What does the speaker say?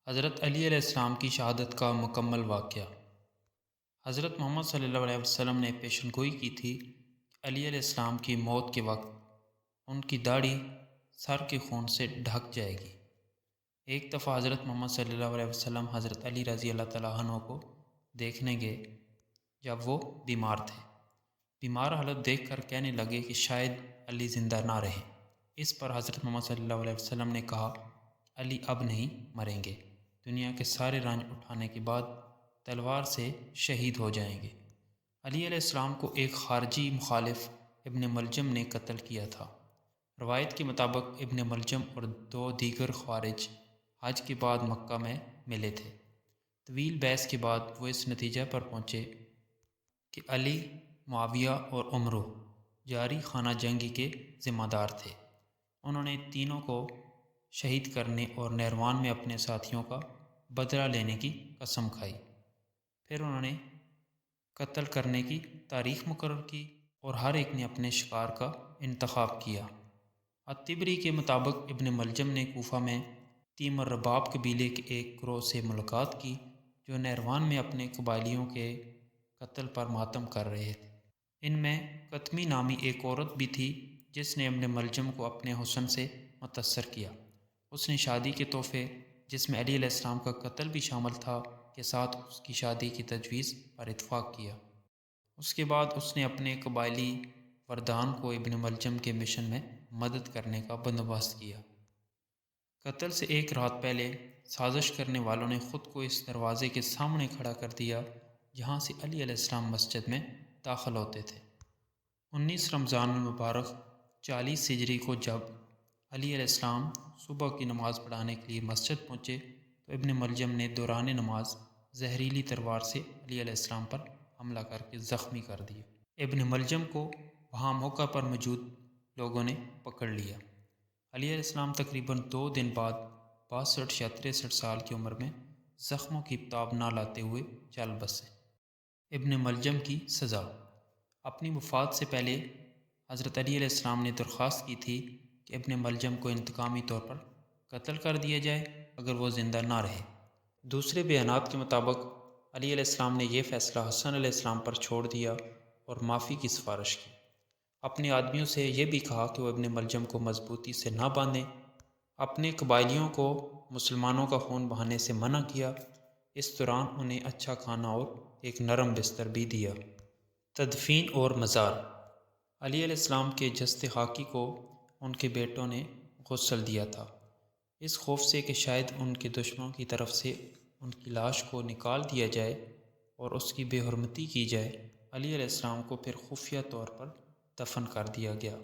حضرت علی علیہ السلام کی شہادت کا مکمل واقعہ۔ حضرت محمد صلی اللہ علیہ وسلم نے پیشن گوئی کی تھی کہ علی علیہ السلام کی موت کے وقت ان کی داڑھی سر کے خون سے ڈھک جائے گی۔ ایک دفعہ حضرت محمد صلی اللہ علیہ وسلم حضرت علی رضی اللہ تعالیٰ عنہ کو دیکھنے گئے جب وہ بیمار تھے۔ بیمار حالت دیکھ کر کہنے لگے کہ شاید علی زندہ نہ رہے۔ اس پر حضرت محمد صلی اللہ علیہ وسلم نے کہا علی اب نہیں مریں گے، دنیا کے سارے رنج اٹھانے کے بعد تلوار سے شہید ہو جائیں گے۔ علی علیہ السلام کو ایک خارجی مخالف ابن ملجم نے قتل کیا تھا۔ روایت کے مطابق ابن ملجم اور 2 دیگر خوارج حج کے بعد مکہ میں ملے تھے۔ طویل بحث کے بعد وہ اس نتیجہ پر پہنچے کہ علی، معاویہ اور عمرو جاری خانہ جنگی کے ذمہ دار تھے۔ انہوں نے تینوں کو شہید کرنے اور نیروان میں اپنے ساتھیوں کا بدلہ لینے کی قسم کھائی۔ پھر انہوں نے قتل کرنے کی تاریخ مقرر کی اور ہر ایک نے اپنے شکار کا انتخاب کیا۔ الطبری کے مطابق ابن ملجم نے کوفہ میں تیم الرباب قبیلے کے ایک گروہ سے ملاقات کی جو نیروان میں اپنے قبائلیوں کے قتل پر ماتم کر رہے تھے۔ ان میں قطمی نامی ایک عورت بھی تھی جس نے ابن ملجم کو اپنے حسن سے متاثر کیا۔ اس نے شادی کے تحفے، جس میں علی علیہ السلام کا قتل بھی شامل تھا، کے ساتھ اس کی شادی کی تجویز پر اتفاق کیا۔ اس کے بعد اس نے اپنے قبائلی وردان کو ابن ملجم کے مشن میں مدد کرنے کا بندوبست کیا۔ قتل سے ایک رات پہلے سازش کرنے والوں نے خود کو اس دروازے کے سامنے کھڑا کر دیا جہاں سے علی علیہ السلام مسجد میں داخل ہوتے تھے۔ 19 رمضان المبارک 40 ہجری کو جب علی علیہ السلام صبح کی نماز پڑھانے کے لیے مسجد پہنچے تو ابن ملجم نے دوران نماز زہریلی تلوار سے علی علیہ السلام پر حملہ کر کے زخمی کر دیا۔ ابن ملجم کو وہاں موقع پر موجود لوگوں نے پکڑ لیا۔ علی علیہ السلام تقریباً 2 دن بعد 62 یا 63 سال کی عمر میں زخموں کی تاب نہ لاتے ہوئے چل بسے۔ ابن ملجم کی سزا۔ اپنی وفات سے پہلے حضرت علی علیہ السلام نے درخواست کی تھی کہ ابن ملجم کو انتقامی طور پر قتل کر دیا جائے اگر وہ زندہ نہ رہے۔ دوسرے بیانات کے مطابق علی علیہ السلام نے یہ فیصلہ حسن علیہ السلام پر چھوڑ دیا اور معافی کی سفارش کی۔ اپنے آدمیوں سے یہ بھی کہا کہ وہ ابن ملجم کو مضبوطی سے نہ باندھیں۔ اپنے قبائلیوں کو مسلمانوں کا خون بہانے سے منع کیا۔ اس دوران انہیں اچھا کھانا اور ایک نرم بستر بھی دیا۔ تدفین اور مزار۔ علی علیہ السلام کے جسد خاکی کو ان کے بیٹوں نے غسل دیا تھا، اس خوف سے کہ شاید ان کے دشمنوں کی طرف سے ان کی لاش کو نکال دیا جائے اور اس کی بے حرمتی کی جائے۔ علی علیہ السلام کو پھر خفیہ طور پر دفن کر دیا گیا۔